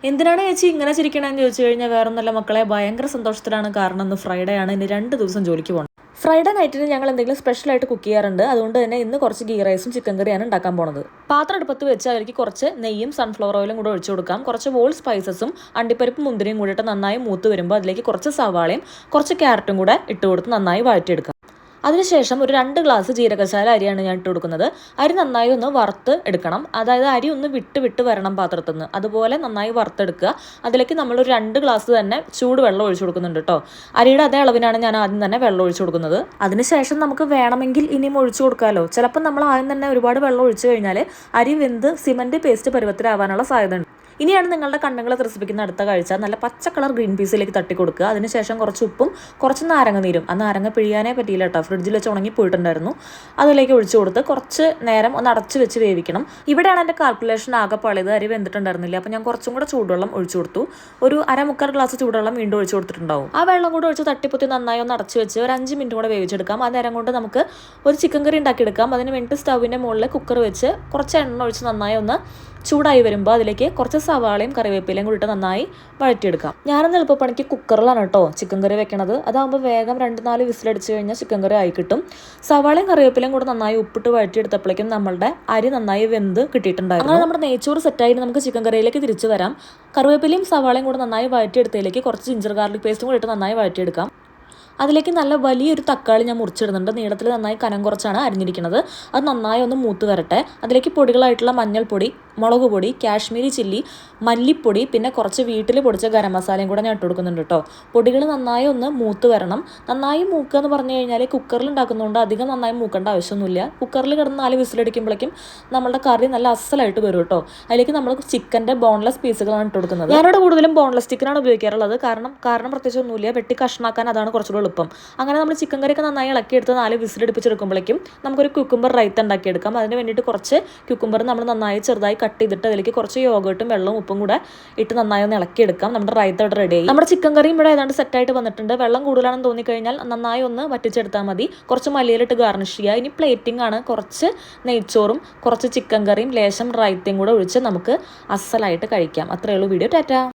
എന്തിനാണ് ചേച്ചി ഇങ്ങനെ ചിരിക്കണമെന്ന് ചോദിച്ചു കഴിഞ്ഞാൽ വേറൊന്നല്ല മക്കളെ, ഭയങ്കര സന്തോഷത്തിലാണ്. കാരണം ഇന്ന് ഫ്രൈഡേ ആണ്, ഇനി 2 ദിവസം ജോലിക്ക് പോകണം. ഫ്രൈഡേ നൈറ്റിന് ഞങ്ങൾ എന്തെങ്കിലും സ്പെഷ്യലായിട്ട് കുക്ക് ചെയ്യാറുണ്ട്. അതുകൊണ്ട് തന്നെ ഇന്ന് കുറച്ച് ഗീ റൈസും ചിക്കൻ കറിയാണ് ഉണ്ടാക്കാൻ പോണത്. പാത്രം അടുപ്പത്ത് വെച്ച് അതിലേക്ക് കുറച്ച് നെയ്യും സൺഫ്ലവർ ഓയിലും കൂടെ ഒഴിച്ചു കൊടുക്കാം. കുറച്ച് വോൾ സ്പൈസസും അണ്ടിപ്പരിപ്പും മുന്തിരിയും കൂടിയിട്ട് നന്നായി മൂത്ത് വരുമ്പോൾ അതിലേക്ക് കുറച്ച് സവാളയും കുറച്ച് ക്യാരറ്റും കൂടെ ഇട്ട് കൊടുത്ത് നന്നായി വഴറ്റിയെടുക്കാം. അതിനുശേഷം ഒരു 2 ഗ്ലാസ് ജീരകശാല അരിയാണ് ഞാൻ ഇട്ട് കൊടുക്കുന്നത്. അരി നന്നായി ഒന്ന് വറുത്ത് എടുക്കണം. അതായത് അരി ഒന്ന് വിട്ട് വരണം പാത്രത്തിൽ നിന്ന്. അതുപോലെ നന്നായി വറുത്തെടുക്കുക. അതിലേക്ക് നമ്മളൊരു 2 ഗ്ലാസ് തന്നെ ചൂട് വെള്ളം ഒഴിച്ചു കൊടുക്കുന്നുണ്ട് കേട്ടോ. അരിയുടെ അതേ അളവിനാണ് ഞാൻ ആദ്യം തന്നെ വെള്ളം ഒഴിച്ചു കൊടുക്കുന്നത്. അതിനുശേഷം നമുക്ക് വേണമെങ്കിൽ ഇനിയും ഒഴിച്ചു കൊടുക്കാമല്ലോ. ചിലപ്പോൾ നമ്മൾ ആദ്യം തന്നെ ഒരുപാട് വെള്ളം ഒഴിച്ചു കഴിഞ്ഞാൽ അരി വെന്ത് സിമൻറ്റ് പേസ്റ്റ് പരുവത്തിലാവാനുള്ള സാധ്യത ഉണ്ട്. ഇനിയാണ് നിങ്ങളുടെ കണ്ണുകളെ ത്രസിപ്പിക്കുന്ന അടുത്ത കാഴ്ച. നല്ല പച്ച കളർ ഗ്രീൻ പീസിലേക്ക് തട്ടി കൊടുക്കുക. അതിനുശേഷം കുറച്ച് ഉപ്പും കുറച്ച് നാരങ്ങ നീരും, ആ നാരങ്ങ പിഴിയാനേ പറ്റിയില്ല കേട്ടോ, ഫ്രിഡ്ജിൽ വെച്ച് ഉണങ്ങി പോയിട്ടുണ്ടായിരുന്നു, അതിലേക്ക് ഒഴിച്ചു കൊടുത്ത് കുറച്ച് നേരം ഒന്ന് അടച്ചു വെച്ച് വേവിക്കണം. ഇവിടെയാണ് എൻ്റെ കാൽക്കുലേഷൻ ആകെ പളിയത്. അരി വെന്തിട്ടുണ്ടായിരുന്നില്ല. അപ്പോൾ ഞാൻ കുറച്ചും കൂടെ ചൂടുവെള്ളം ഒഴിച്ചു കൊടുത്തു. ഒരു 1/4 ഗ്ലാസ് ചൂടുവെള്ളം വീണ്ടും ഒഴിച്ചു കൊടുത്തിട്ടുണ്ടാവും. ആ വെള്ളം കൂടെ ഒഴിച്ച് തട്ടിപ്പൊത്തി നന്നായി ഒന്ന് അടച്ചു വെച്ച് ഒരു 5 മിനിറ്റ് കൂടെ വേവിച്ചെടുക്കാം. ആ നേരം കൊണ്ട് നമുക്ക് ഒരു ചിക്കൻ കറി ഉണ്ടാക്കിയെടുക്കാം. അതിന് വേണ്ടി സ്റ്റൗവിൻ്റെ മുകളിൽ കുക്കർ വെച്ച് കുറച്ച് എണ്ണ ഒഴിച്ച് നന്നായി ഒന്ന് ചൂടായി വരുമ്പോൾ അതിലേക്ക് കുറച്ച് സവാളയും കറിവേപ്പിലയും കൂടിയിട്ട് നന്നായി വഴറ്റിയെടുക്കാം. ഞാനൊന്ന് എളുപ്പപ്പണിക്ക് കുക്കറിലാണ് കേട്ടോ ചിക്കൻ കറി വെക്കണത്. അതാകുമ്പോൾ വേഗം 2-4 വിസിലടിച്ച് കഴിഞ്ഞാൽ ചിക്കൻ കറി ആയി കിട്ടും. സവാളയും കറിവേപ്പിലയും കൂടെ നന്നായി ഉപ്പിട്ട് വഴറ്റിയെടുത്തപ്പോഴേക്കും നമ്മളുടെ അരി നന്നായി വെന്ത് കിട്ടിയിട്ടുണ്ടായിരുന്നു. അങ്ങനെ നമ്മുടെ നെയ്ച്ചോറ് സെറ്റായിട്ട് നമുക്ക് ചിക്കൻ കറിയിലേക്ക് തിരിച്ചു വരാം. കറിവേപ്പിലയും സവാളയും കൂടെ നന്നായി വഴറ്റിയെടുത്തതിലേക്ക് കുറച്ച് ജിഞ്ചർ ഗാർലിക് പേസ്റ്റും കൂടി ഇട്ട് നന്നായി വഴറ്റിയെടുക്കാം. അതിലേക്ക് നല്ല വലിയൊരു തക്കാളി ഞാൻ മുറിച്ചിടുന്നുണ്ട്. നീളത്തിൽ നന്നായി കനം കുറച്ചാണ് അരിഞ്ഞിരിക്കുന്നത്. അത് നന്നായി ഒന്ന് മൂത്ത് വരട്ടെ. അതിലേക്ക് പൊടികളായിട്ടുള്ള മഞ്ഞൾപ്പൊടി, മുളക് പൊടി, കാശ്മീരി ചില്ലി, മല്ലിപ്പൊടി, പിന്നെ കുറച്ച് വീട്ടിൽ പൊടിച്ച ഗരം മസാലയും കൂടെ ഞാൻ ഇട്ട് കൊടുക്കുന്നുണ്ട് കേട്ടോ. പൊടികൾ നന്നായി ഒന്ന് മൂത്ത് വരണം. നന്നായി മൂക്കുക എന്ന് പറഞ്ഞു കഴിഞ്ഞാൽ കുക്കറിൽ ഉണ്ടാക്കുന്നതുകൊണ്ട് അധികം നന്നായി മൂക്കേണ്ട ആവശ്യമൊന്നുമില്ല. കുക്കറിൽ കിടന്ന് 4 വിസിലടിക്കുമ്പോഴേക്കും നമ്മളുടെ കറി നല്ല അസലായിട്ട് വരും കേട്ടോ. അതിലേക്ക് നമ്മൾ ചിക്കൻ്റെ ബോൺലെസ് പീസുകളാണ് ഇട്ട് കൊടുക്കുന്നത്. ഞാനിവിടെ കൂടുതലും ബോൺലെസ് ചിക്കനാണ് ഉപയോഗിക്കാറുള്ളത്. കാരണം പ്രത്യേകിച്ച് ഒന്നുമില്ല, വെട്ടി കഷ്ണാക്കാൻ അതാണ് കുറച്ചുകൂടെ എളുപ്പം. അങ്ങനെ നമ്മൾ ചിക്കൻ കറിയൊക്കെ നന്നായി ഇളക്കിയെടുത്ത് 4 വിസിലടുപ്പിച്ചെടുക്കുമ്പോഴേക്കും നമുക്കൊരു ക്യൂക്കുംബർ റൈത്ത ഉണ്ടാക്കിയെടുക്കാം. അതിന് വേണ്ടിയിട്ട് കുറച്ച് ക്യൂക്കുംബർ നമ്മൾ നന്നായി ചെറുതായി കട്ട് ചെയ്തിട്ട് അതിലേക്ക് കുറച്ച് യോഗട്ടും വെള്ളവും ഉപ്പും കൂടെ ഇട്ട് നന്നായി ഒന്ന് ഇളക്കിയെടുക്കാം. നമ്മുടെ റൈത്ത ഇവിടെ റെഡിയായി. നമ്മുടെ ചിക്കൻ കറിയും ഇവിടെ ഏതാണ്ട് സെറ്റായിട്ട് വന്നിട്ടുണ്ട്. വെള്ളം കൂടുതലാണെന്ന് തോന്നിക്കഴിഞ്ഞാൽ നന്നായി ഒന്ന് വറ്റിച്ചെടുത്താൽ മതി. കുറച്ച് മല്ലിയിലിട്ട് ഗാർണിഷ് ചെയ്യുക. ഇനി പ്ലേറ്റിംഗ് ആണ്. കുറച്ച് നെയ്ച്ചോറും കുറച്ച് ചിക്കൻ കറിയും ലേശം റൈത്തയും കൂടെ ഒഴിച്ച് നമുക്ക് അസലായിട്ട് കഴിക്കാം. അത്രയേ ഉള്ളൂ വീഡിയോ. ടാറ്റാ.